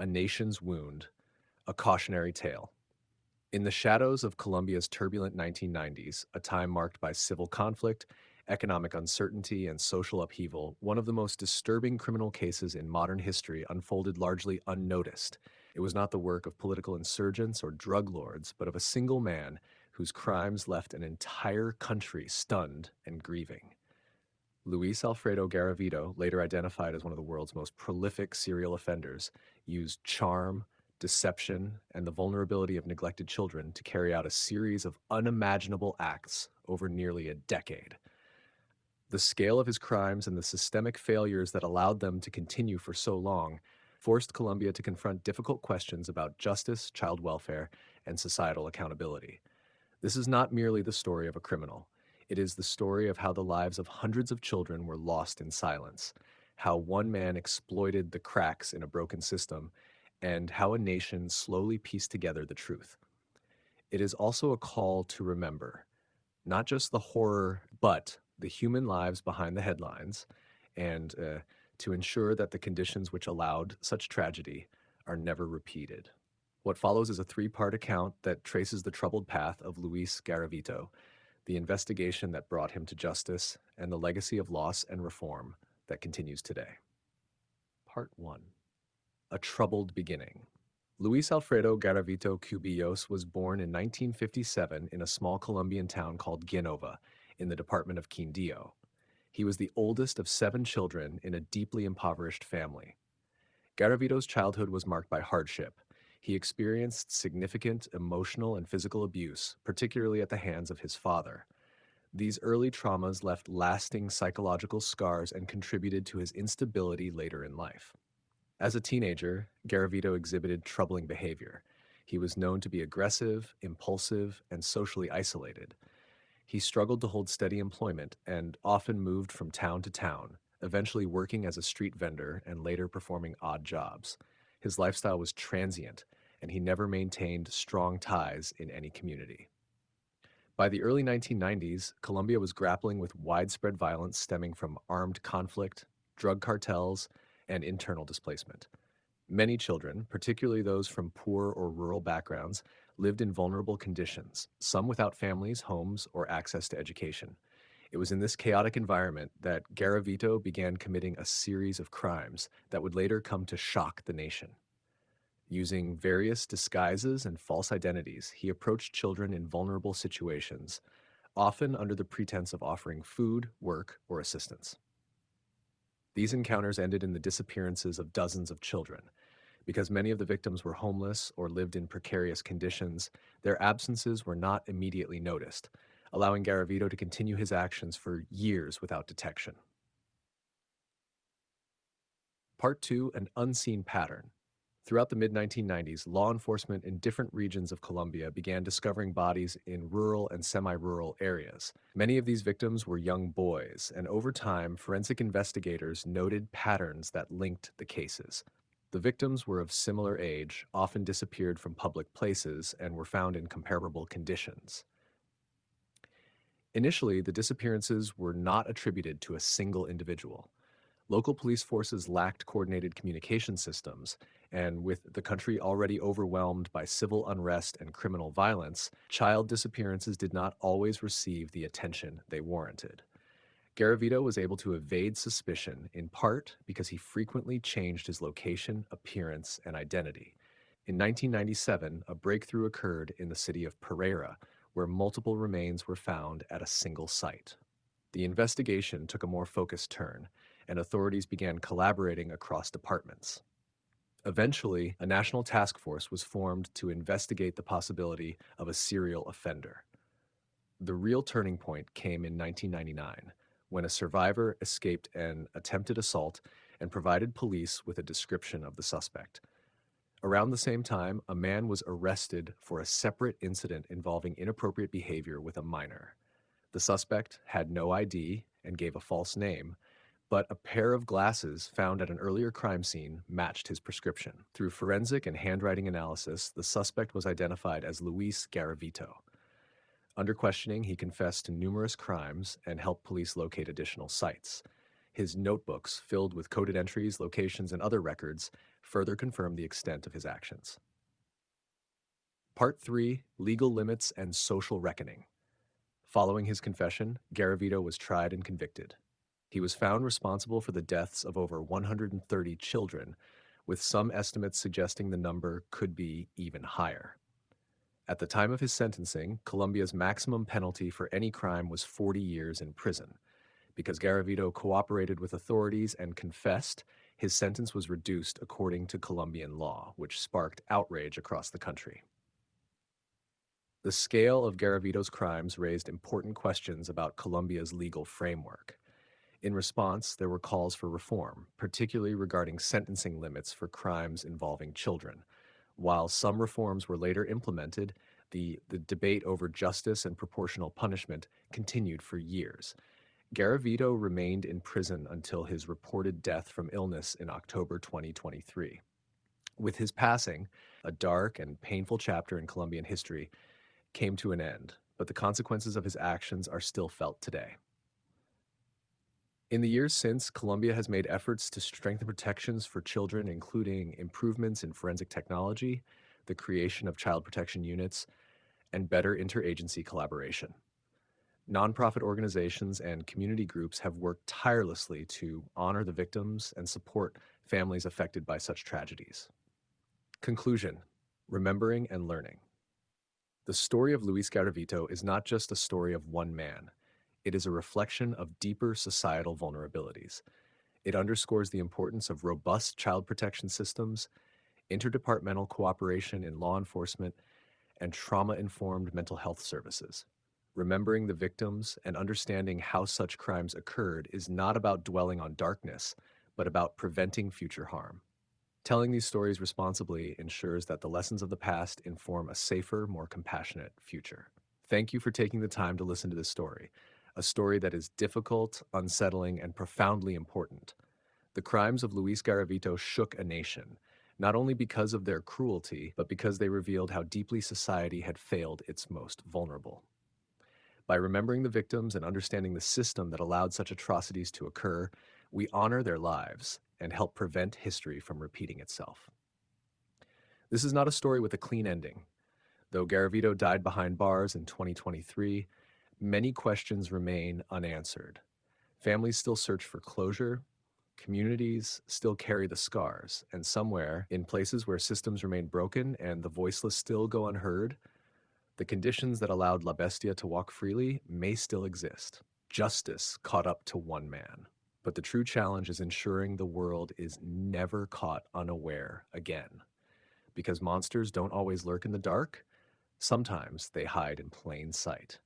A Nation's Wound, a cautionary tale. In the shadows of Colombia's turbulent 1990s, a time marked by civil conflict, economic uncertainty, and social upheaval, one of the most disturbing criminal cases in modern history unfolded largely unnoticed. It was not the work of political insurgents or drug lords, but of a single man whose crimes left an entire country stunned and grieving. Luis Alfredo Garavito, later identified as one of the world's most prolific serial offenders, used charm, deception, and the vulnerability of neglected children to carry out a series of unimaginable acts over nearly a decade. The scale of his crimes and the systemic failures that allowed them to continue for so long forced Colombia to confront difficult questions about justice, child welfare, and societal accountability. This is not merely the story of a criminal. It is the story of how the lives of hundreds of children were lost in silence, how one man exploited the cracks in a broken system, and how a nation slowly pieced together the truth. It is also a call to remember not just the horror, but the human lives behind the headlines, and to ensure that the conditions which allowed such tragedy are never repeated. What follows is a three-part account that traces the troubled path of Luis Garavito, the investigation that brought him to justice, and the legacy of loss and reform that continues today. Part 1. A Troubled Beginning. Luis Alfredo Garavito Cubillos was born in 1957 in a small Colombian town called Genova in the department of Quindío. He was the oldest of 7 children in a deeply impoverished family. Garavito's childhood was marked by hardship. He experienced significant emotional and physical abuse, particularly at the hands of his father. These early traumas left lasting psychological scars and contributed to his instability later in life. As a teenager, Garavito exhibited troubling behavior. He was known to be aggressive, impulsive, and socially isolated. He struggled to hold steady employment and often moved from town to town, eventually working as a street vendor and later performing odd jobs. His lifestyle was transient, and he never maintained strong ties in any community. By the early 1990s, Colombia was grappling with widespread violence stemming from armed conflict, drug cartels, and internal displacement. Many children, particularly those from poor or rural backgrounds, lived in vulnerable conditions, some without families, homes, or access to education. It was in this chaotic environment that Garavito began committing a series of crimes that would later come to shock the nation. Using various disguises and false identities, he approached children in vulnerable situations, often under the pretense of offering food, work, or assistance. These encounters ended in the disappearances of dozens of children. Because many of the victims were homeless or lived in precarious conditions, their absences were not immediately noticed, allowing Garavito to continue his actions for years without detection. Part 2, An Unseen Pattern. Throughout the mid-1990s, law enforcement in different regions of Colombia began discovering bodies in rural and semi-rural areas. Many of these victims were young boys, and over time, forensic investigators noted patterns that linked the cases. The victims were of similar age, often disappeared from public places, and were found in comparable conditions. Initially, the disappearances were not attributed to a single individual. Local police forces lacked coordinated communication systems, and with the country already overwhelmed by civil unrest and criminal violence, child disappearances did not always receive the attention they warranted. Garavito was able to evade suspicion in part because he frequently changed his location, appearance, and identity. In 1997, a breakthrough occurred in the city of Pereira, where multiple remains were found at a single site. The investigation took a more focused turn, and authorities began collaborating across departments. Eventually, a national task force was formed to investigate the possibility of a serial offender. The real turning point came in 1999, when a survivor escaped an attempted assault and provided police with a description of the suspect. Around the same time, a man was arrested for a separate incident involving inappropriate behavior with a minor. The suspect had no ID and gave a false name, but a pair of glasses found at an earlier crime scene matched his prescription. Through forensic and handwriting analysis, the suspect was identified as Luis Garavito. Under questioning, he confessed to numerous crimes and helped police locate additional sites. His notebooks, filled with coded entries, locations, and other records, further confirmed the extent of his actions. Part 3: Legal Limits and Social Reckoning. Following his confession, Garavito was tried and convicted. He was found responsible for the deaths of over 130 children, with some estimates suggesting the number could be even higher. At the time of his sentencing, Colombia's maximum penalty for any crime was 40 years in prison. Because Garavito cooperated with authorities and confessed, his sentence was reduced according to Colombian law, which sparked outrage across the country. The scale of Garavito's crimes raised important questions about Colombia's legal framework. In response, there were calls for reform, particularly regarding sentencing limits for crimes involving children. While some reforms were later implemented, the debate over justice and proportional punishment continued for years. Garavito remained in prison until his reported death from illness in October 2023. With his passing, a dark and painful chapter in Colombian history came to an end, but the consequences of his actions are still felt today. In the years since, Colombia has made efforts to strengthen protections for children, including improvements in forensic technology, the creation of child protection units, and better interagency collaboration. Nonprofit organizations and community groups have worked tirelessly to honor the victims and support families affected by such tragedies. Conclusion: Remembering and learning. The story of Luis Garavito is not just a story of one man. It is a reflection of deeper societal vulnerabilities. It underscores the importance of robust child protection systems, interdepartmental cooperation in law enforcement, and trauma-informed mental health services. Remembering the victims and understanding how such crimes occurred is not about dwelling on darkness, but about preventing future harm. Telling these stories responsibly ensures that the lessons of the past inform a safer, more compassionate future. Thank you for taking the time to listen to this story, a story that is difficult, unsettling, and profoundly important. The crimes of Luis Garavito shook a nation, not only because of their cruelty, but because they revealed how deeply society had failed its most vulnerable. By remembering the victims and understanding the system that allowed such atrocities to occur, we honor their lives and help prevent history from repeating itself. This is not a story with a clean ending. Though Garavito died behind bars in 2023, many questions remain unanswered. Families still search for closure, communities still carry the scars, and somewhere, in places where systems remain broken and the voiceless still go unheard, the conditions that allowed La Bestia to walk freely may still exist. Justice caught up to one man. But the true challenge is ensuring the world is never caught unaware again. Because monsters don't always lurk in the dark, sometimes they hide in plain sight.